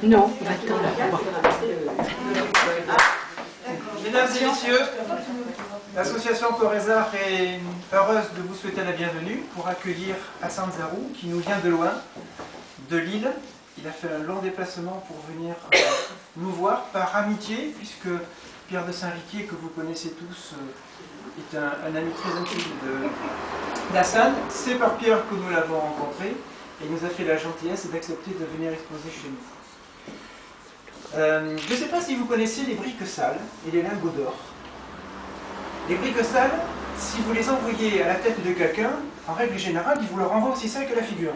Non, va-t'en là. Mesdames et messieurs, l'association Corezar est heureuse de vous souhaiter la bienvenue pour accueillir Hassan Zarou, qui nous vient de loin, de Lille. Il a fait un long déplacement pour venir nous voir par amitié, puisque Pierre de Saint-Riquier, que vous connaissez tous, est un ami très intime d'Hassan. C'est par Pierre que nous l'avons rencontré, et il nous a fait la gentillesse d'accepter de venir exposer chez nous. Je ne sais pas si vous connaissez les briques sales et les lingots d'or. Les briques sales, si vous les envoyez à la tête de quelqu'un, en règle générale, il vous le renvoie aussi sale que la figure.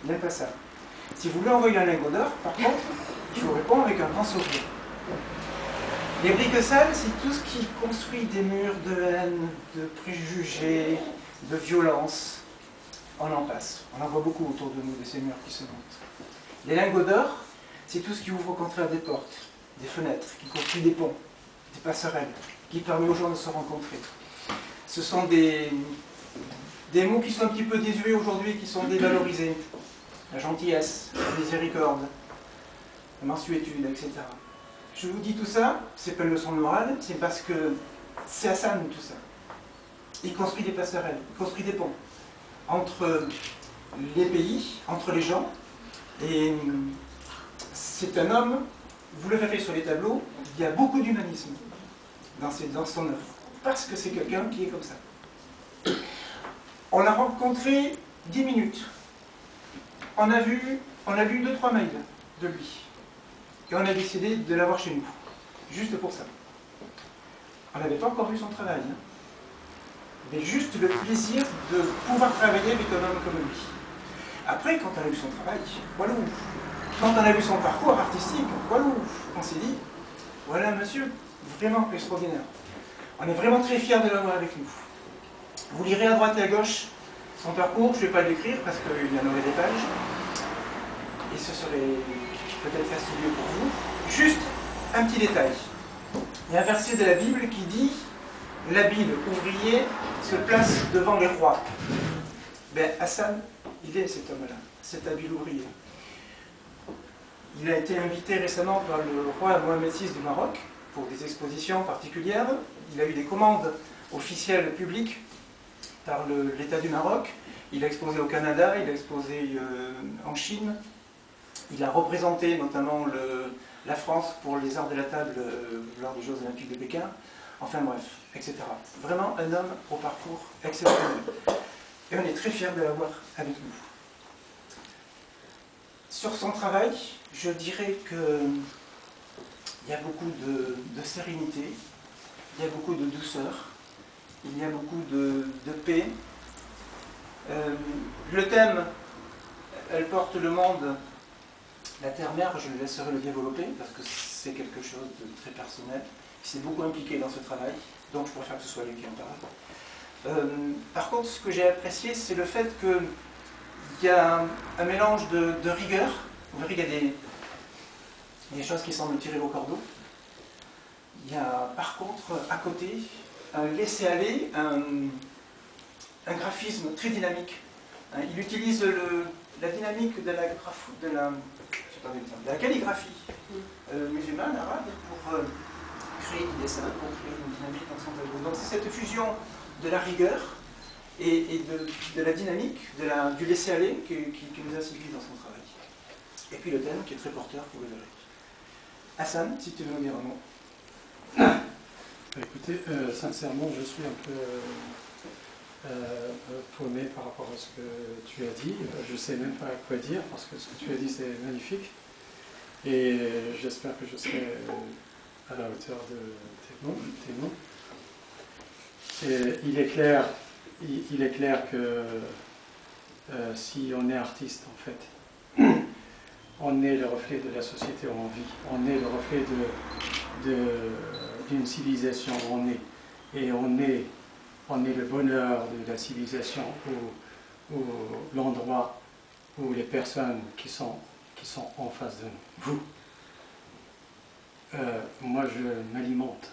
Il n'aime pas ça. Si vous lui envoyez un lingot d'or, par contre, il faut répondre avec un grand sourire. Les briques sales, c'est tout ce qui construit des murs de haine, de préjugés, de violence. On en passe. On en voit beaucoup autour de nous, de ces murs qui se montent. Les lingots d'or, c'est tout ce qui ouvre au contraire des portes, des fenêtres, qui construit des ponts, des passerelles, qui permet aux gens de se rencontrer. Ce sont des mots qui sont un petit peu désuets aujourd'hui, qui sont dévalorisés. La gentillesse, la miséricorde, la mansuétude, etc. Je vous dis tout ça, c'est pas une leçon de morale, c'est parce que c'est Hassan tout ça. Il construit des passerelles, il construit des ponts entre les pays, entre les gens, et c'est un homme, vous le verrez sur les tableaux, il y a beaucoup d'humanisme dans son œuvre, parce que c'est quelqu'un qui est comme ça. On l'a rencontré 10 minutes. On a lu 2-3 mails de lui. Et on a décidé de l'avoir chez nous. Juste pour ça. On n'avait pas encore vu son travail. Hein. Mais juste le plaisir de pouvoir travailler avec un homme comme lui. Après, quand on a vu son travail, voilà. Quand on a vu son parcours artistique, voilà, on s'est dit, voilà un monsieur vraiment extraordinaire. On est vraiment très fiers de l'avoir avec nous. Vous lirez à droite et à gauche son parcours, je ne vais pas l'écrire parce qu'il y en aurait des pages. Et ce serait peut-être fastidieux pour vous. Juste un petit détail. Il y a un verset de la Bible qui dit « L'habile ouvrier se place devant les rois ». Ben, Hassan, il est cet homme-là, cet habile ouvrier. Il a été invité récemment par le roi Mohamed VI du Maroc pour des expositions particulières. Il a eu des commandes officielles publiques par l'État du Maroc. Il a exposé au Canada, il a exposé en Chine. Il a représenté notamment la France pour les arts de la table lors des Jeux Olympiques de Pékin. Enfin bref, etc. Vraiment un homme au parcours exceptionnel. Et on est très fiers de l'avoir avec nous. Sur son travail, je dirais qu'il y a beaucoup de sérénité, il y a beaucoup de douceur, il y a beaucoup de paix. Le thème, elle porte le monde, la terre-mère, je le laisserai le développer parce que c'est quelque chose de très personnel. Il s'est beaucoup impliqué dans ce travail, donc je préfère que ce soit lui qui en parle. Par contre, ce que j'ai apprécié, c'est le fait qu'il y a un mélange de rigueur. Vous verrez qu'il y a des choses qui semblent tirer au cordeau. Il y a par contre, à côté, un laisser-aller, un graphisme très dynamique. Il utilise la dynamique de la calligraphie musulmane, arabe, pour créer des dessins, pour créer une dynamique dans son tableau. Donc c'est cette fusion de la rigueur et de la dynamique, du laisser-aller qui nous a séduit dans son travail. Et puis le thème qui est très porteur, vous le verrez. Hassan, si tu veux nous dire un mot. Écoutez, sincèrement, je suis un peu paumé par rapport à ce que tu as dit. Je ne sais même pas quoi dire, parce que ce que tu as dit, c'est magnifique. Et j'espère que je serai à la hauteur de tes mots. Et il est clair que si on est artiste, en fait, on est le reflet de la société où on vit. On est le reflet d'une civilisation où on est. Et on est le bonheur de la civilisation ou l'endroit où les personnes qui sont en face de nous. Moi, je m'alimente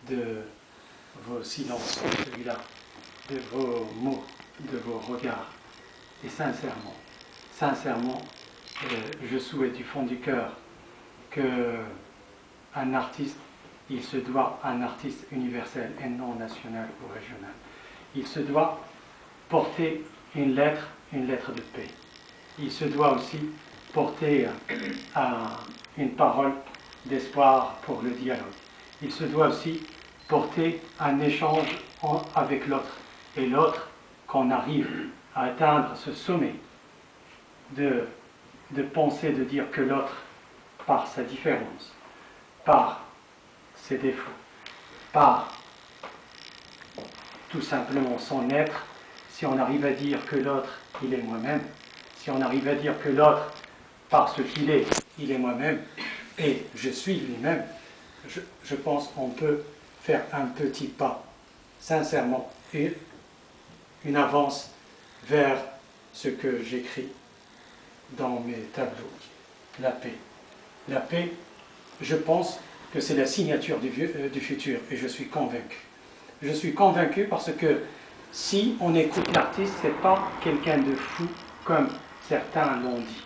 de vos silences, celui-là, de vos mots, de vos regards. Et sincèrement, je souhaite du fond du cœur qu'un artiste, il se doit à un artiste universel et non national ou régional. Il se doit porter une lettre de paix. Il se doit aussi porter une parole d'espoir pour le dialogue. Il se doit aussi porter un échange avec l'autre. Et l'autre, qu'on arrive à atteindre ce sommet de penser, de dire que l'autre, par sa différence, par ses défauts, par tout simplement son être, si on arrive à dire que l'autre, il est moi-même, si on arrive à dire que l'autre, par ce qu'il est, il est moi-même, et je suis lui-même, je pense qu'on peut faire un petit pas, sincèrement, et une avance vers ce que j'écris dans mes tableaux, la paix. La paix, je pense que c'est la signature du futur, et je suis convaincu. Je suis convaincu parce que si on écoute l'artiste, ce n'est pas quelqu'un de fou comme certains l'ont dit,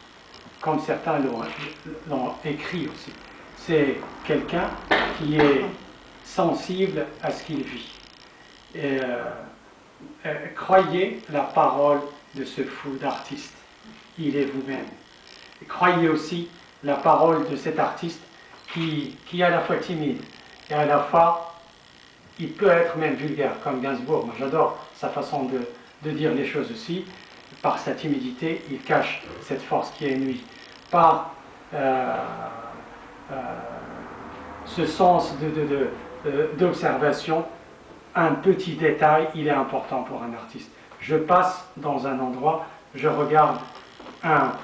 comme certains l'ont écrit aussi. C'est quelqu'un qui est sensible à ce qu'il vit. Et, croyez la parole de ce fou d'artiste. Il est vous-même. Croyez aussi la parole de cet artiste qui est à la fois timide et à la fois, il peut être même vulgaire, comme Gainsbourg. Moi, j'adore sa façon de dire les choses aussi. Par sa timidité, il cache cette force qui est nuit. Par ce sens d'observation, un petit détail, il est important pour un artiste. Je passe dans un endroit, je regarde un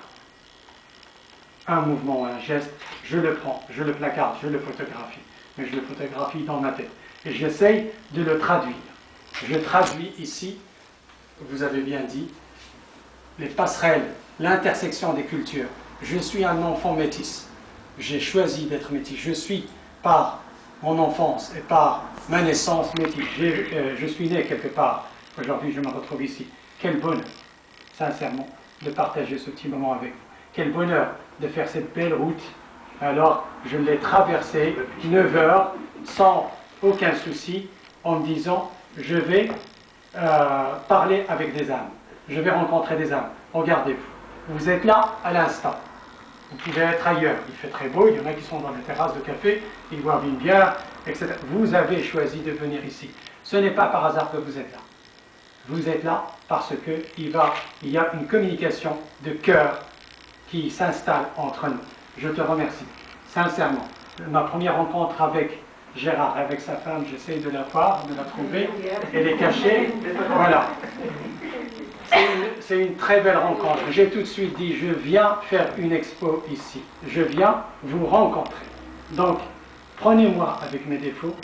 mouvement, un geste, je le prends, je le placarde, je le photographie. Mais je le photographie dans ma tête. Et j'essaye de le traduire. Je traduis ici, vous avez bien dit, les passerelles, l'intersection des cultures. Je suis un enfant métis. J'ai choisi d'être métis. Je suis, par mon enfance et par ma naissance, métis. Je suis né quelque part. Aujourd'hui, je me retrouve ici. Quel bonheur, sincèrement, de partager ce petit moment avec vous. Quel bonheur de faire cette belle route. Alors, je l'ai traversée 9 heures sans aucun souci, en me disant, je vais parler avec des âmes. Je vais rencontrer des âmes. Regardez-vous. Vous êtes là à l'instant. Vous pouvez être ailleurs. Il fait très beau. Il y en a qui sont dans les terrasses de café. Ils boivent une bière, etc. Vous avez choisi de venir ici. Ce n'est pas par hasard que vous êtes là. Vous êtes là parce qu'il y a une communication de cœur qui s'installe entre nous. Je te remercie, sincèrement. Ma première rencontre avec Gérard, avec sa femme, j'essaie de la voir, de la trouver. Elle est cachée. Voilà. C'est une très belle rencontre. J'ai tout de suite dit, je viens faire une expo ici. Je viens vous rencontrer. Donc, prenez-moi avec mes défauts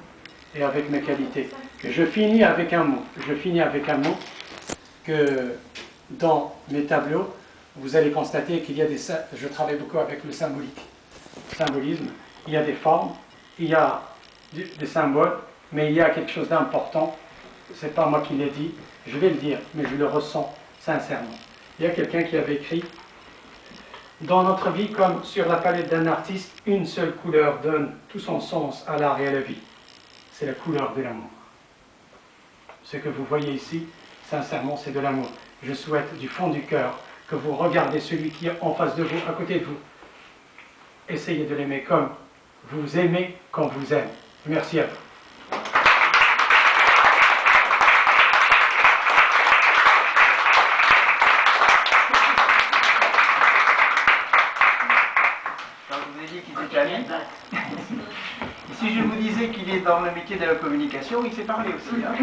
et avec mes qualités. Je finis avec un mot. Je finis avec un mot que dans mes tableaux, vous allez constater qu'il y a je travaille beaucoup avec le symbolisme. Il y a des formes, il y a des symboles, mais il y a quelque chose d'important. C'est pas moi qui l'ai dit, je vais le dire, mais je le ressens sincèrement. Il y a quelqu'un qui avait écrit « Dans notre vie, comme sur la palette d'un artiste, une seule couleur donne tout son sens à l'art et à la vie. C'est la couleur de l'amour. » Ce que vous voyez ici, sincèrement, c'est de l'amour. Je souhaite du fond du cœur que vous regardez celui qui est en face de vous, à côté de vous. Essayez de l'aimer comme vous aimez quand vous aime. Merci à vous. Vous avez dit qu'il était ami. Si je vous disais qu'il est dans le métier de la communication, il sait parler aussi. Hein.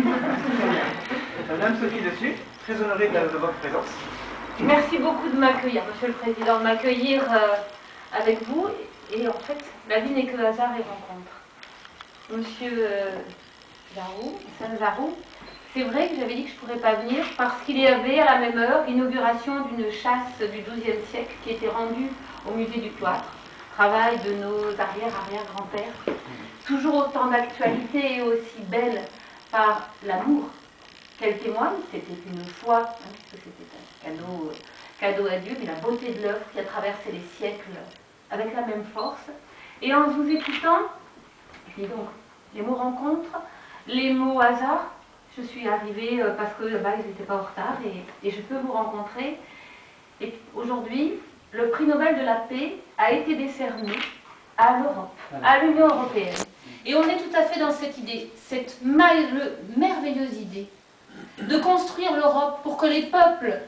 Madame Sophie Dessus, très honorée de votre présence. Merci beaucoup de m'accueillir, Monsieur le Président, de m'accueillir avec vous. Et en fait, la vie n'est que hasard et rencontre. Monsieur Jarou, c'est vrai que j'avais dit que je ne pourrais pas venir parce qu'il y avait à la même heure l'inauguration d'une chasse du XIIe siècle qui était rendue au musée du cloître. Travail de nos arrière-arrière-grands-pères. Toujours autant d'actualité et aussi belle par l'amour qu'elle témoigne. C'était une foi, hein, puisque c'était un cadeau à Dieu, mais la beauté de l'œuvre qui a traversé les siècles avec la même force. Et en vous écoutant, je dis donc, les mots rencontre, les mots hasard, je suis arrivée parce que là-bas ils n'étaient pas en retard et je peux vous rencontrer. Et aujourd'hui, le prix Nobel de la paix a été décerné à l'Europe, à l'Union européenne. Et on est tout à fait dans cette idée, cette merveilleuse idée de construire l'Europe pour que les peuples,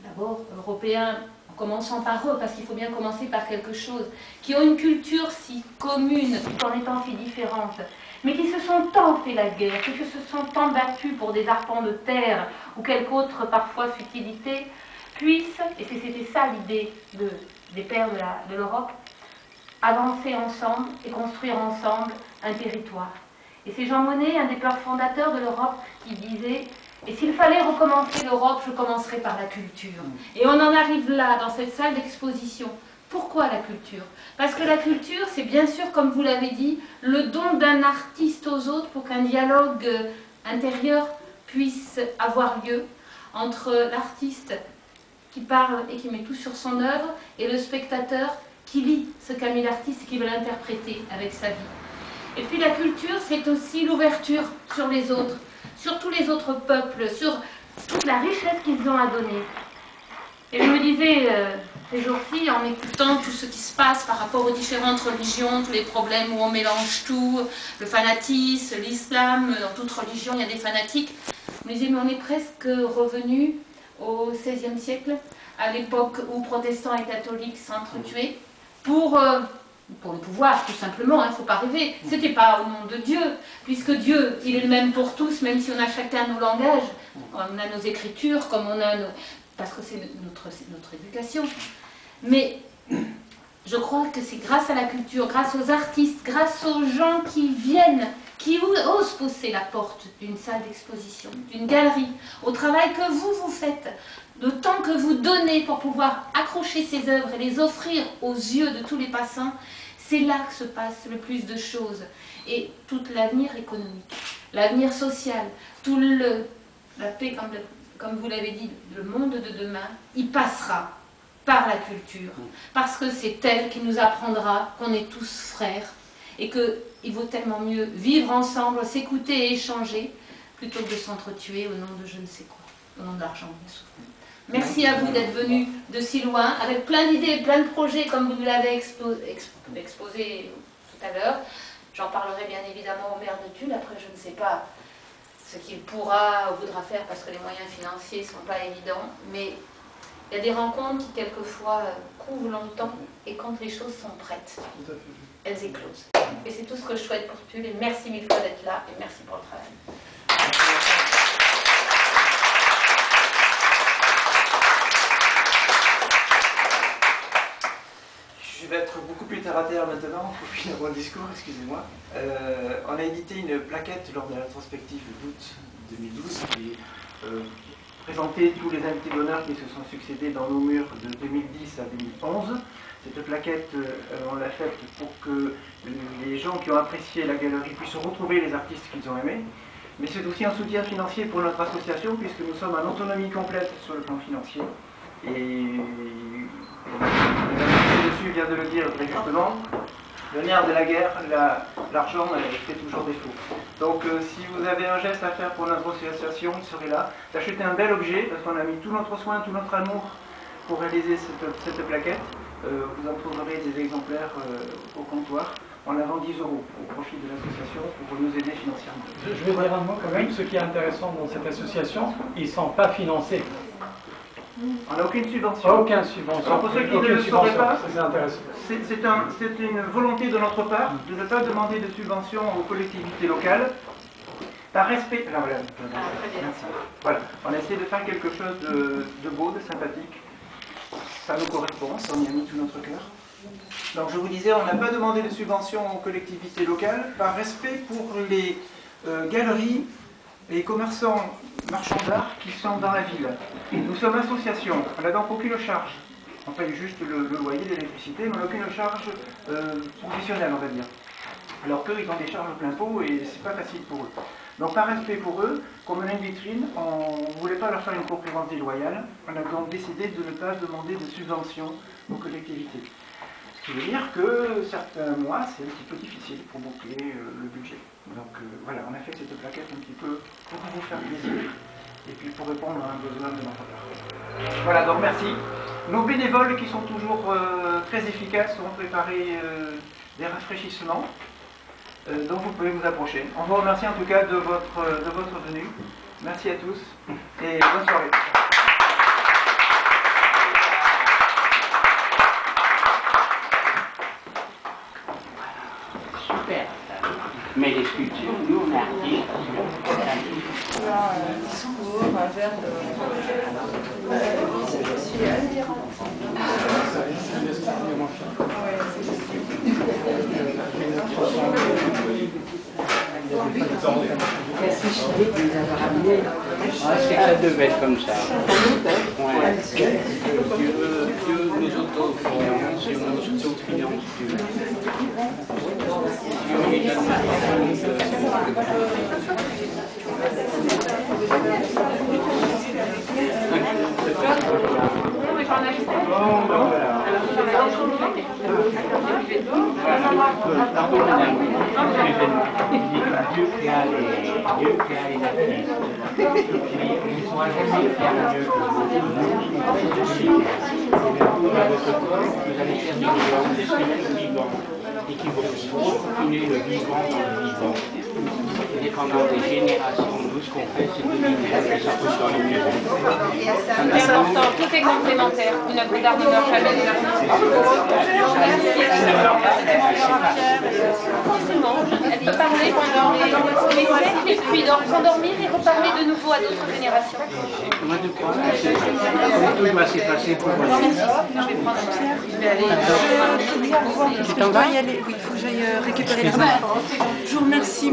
d'abord européens, en commençant par eux, parce qu'il faut bien commencer par quelque chose, qui ont une culture si commune, tout en étant si différente, mais qui se sont tant fait la guerre, qui se sont tant battus pour des arpents de terre ou quelque autre parfois futilité, puissent, et c'était ça l'idée des pères de l'Europe, avancer ensemble et construire ensemble un territoire. Et c'est Jean Monnet, un des pères fondateurs de l'Europe, qui disait « Et s'il fallait recommencer l'Europe, je commencerais par la culture. » Et on en arrive là, dans cette salle d'exposition. Pourquoi la culture? Parce que la culture, c'est bien sûr, comme vous l'avez dit, le don d'un artiste aux autres pour qu'un dialogue intérieur puisse avoir lieu entre l'artiste qui parle et qui met tout sur son œuvre et le spectateur qui lit ce qu'a mis l'artiste et qui veut l'interpréter avec sa vie. Et puis la culture, c'est aussi l'ouverture sur les autres, sur tous les autres peuples, sur toute la richesse qu'ils ont à donner. Et je me disais, ces jours-ci, en écoutant tout ce qui se passe par rapport aux différentes religions, tous les problèmes où on mélange tout, le fanatisme, l'islam, dans toute religion il y a des fanatiques, je me disais, mais on est presque revenu au XVIe siècle, à l'époque où protestants et catholiques s'entretuaient, pour le pouvoir, tout simplement, il ne faut pas rêver. Ce n'était pas au nom de Dieu, puisque Dieu, il est le même pour tous, même si on a chacun nos langages, on a nos écritures, comme on a nos... parce que c'est notre éducation. Mais je crois que c'est grâce à la culture, grâce aux artistes, grâce aux gens qui viennent, qui osent pousser la porte d'une salle d'exposition, d'une galerie, au travail que vous faites, le temps que vous donnez pour pouvoir accrocher ces œuvres et les offrir aux yeux de tous les passants, c'est là que se passe le plus de choses. Et tout l'avenir économique, l'avenir social, la paix, comme vous l'avez dit, le monde de demain, il passera par la culture. Parce que c'est elle qui nous apprendra qu'on est tous frères et qu'il vaut tellement mieux vivre ensemble, s'écouter et échanger, plutôt que de s'entretuer au nom de je ne sais quoi, au nom de l'argent, bien souvent. Merci à vous d'être venus de si loin, avec plein d'idées, plein de projets, comme vous nous l'avez exposé tout à l'heure. J'en parlerai bien évidemment au maire de Tulle. Après, je ne sais pas ce qu'il pourra ou voudra faire, parce que les moyens financiers ne sont pas évidents. Mais il y a des rencontres qui, quelquefois, couvent longtemps, et quand les choses sont prêtes, elles éclosent. Et c'est tout ce que je souhaite pour Tulle. Et merci mille fois d'être là, et merci pour le travail. Je vais être beaucoup plus terre à terre maintenant pour finir mon discours, excusez-moi. On a édité une plaquette lors de la rétrospective d'août 2012 qui présentait tous les invités d'honneur qui se sont succédés dans nos murs de 2010 à 2011. Cette plaquette, on l'a faite pour que les gens qui ont apprécié la galerie puissent retrouver les artistes qu'ils ont aimés. Mais c'est aussi un soutien financier pour notre association puisque nous sommes en autonomie complète sur le plan financier. Et dessus vient de le dire très justement, le nerf de la guerre, l'argent fait toujours défaut. Donc si vous avez un geste à faire pour notre association, il serait là d'acheter un bel objet, parce qu'on a mis tout notre soin, tout notre amour pour réaliser cette plaquette. Vous en trouverez des exemplaires au comptoir. On la vend 10 € au profit de l'association pour nous aider financièrement. Je vais dire un mot quand même. Ce qui est intéressant dans cette association, ils ne sont pas financés. On n'a aucune subvention. Aucune subvention. Alors pour ceux qui ne le sauraient pas, c'est une volonté de notre part de ne pas demander de subvention aux collectivités locales par respect. Ah, voilà. Merci. Voilà. On a essayé de faire quelque chose de beau, de sympathique. Ça nous correspond, ça on y a mis tout notre cœur. Donc je vous disais, on n'a pas demandé de subvention aux collectivités locales par respect pour les galeries et commerçants marchands d'art qui sont dans la ville. Nous sommes association, on n'a donc aucune charge. On paye juste le loyer, l'électricité, mais on n'a aucune charge professionnelle, on va dire. Alors qu'eux, ils ont des charges plein pot et c'est pas facile pour eux. Donc par respect pour eux, comme on a une vitrine, on ne voulait pas leur faire une concurrence déloyale. On a donc décidé de ne pas demander de subvention aux collectivités. Ce qui veut dire que certains mois, c'est un petit peu difficile pour boucler le budget. Donc voilà, on a fait cette plaquette un petit peu pour vous faire plaisir et puis pour répondre à un besoin de notre part. Voilà, donc merci. Nos bénévoles qui sont toujours très efficaces ont préparé des rafraîchissements dont vous pouvez vous approcher. On vous remercie en tout cas de votre venue. Merci à tous et bonne soirée. Super. Mais les sculptures, nous on est artistes. Un discours, un verre de... c'est aussi Almira. Merci Chili de nous avoir amenés. C'est que ça devait être comme ça. Ouais. Dieu nous auto-finance et on nous auto-finance Dieu. Pardon madame, Dieu créa les artistes. Il ne pourra jamais faire mieux que vous. Dans votre corps, vous allez faire des sculptures vivantes et qui vont continuer le vivant dans le vivant. Et pendant des générations, nous, ce qu'on fait, c'est de vivre et ça peut dans les murs. C'est important, tout est complémentaire. Une œuvre d'art ne meurt jamais de forcément, elle peut parler pendant les siècles et puis s'endormir et reparler de nouveau à d'autres générations. Moi, je crois que tout doit s'effacer pour moi. Je vais aller. Tu t'en vas y aller? Oui, il faut que j'aille récupérer les enfants. Je vous remercie.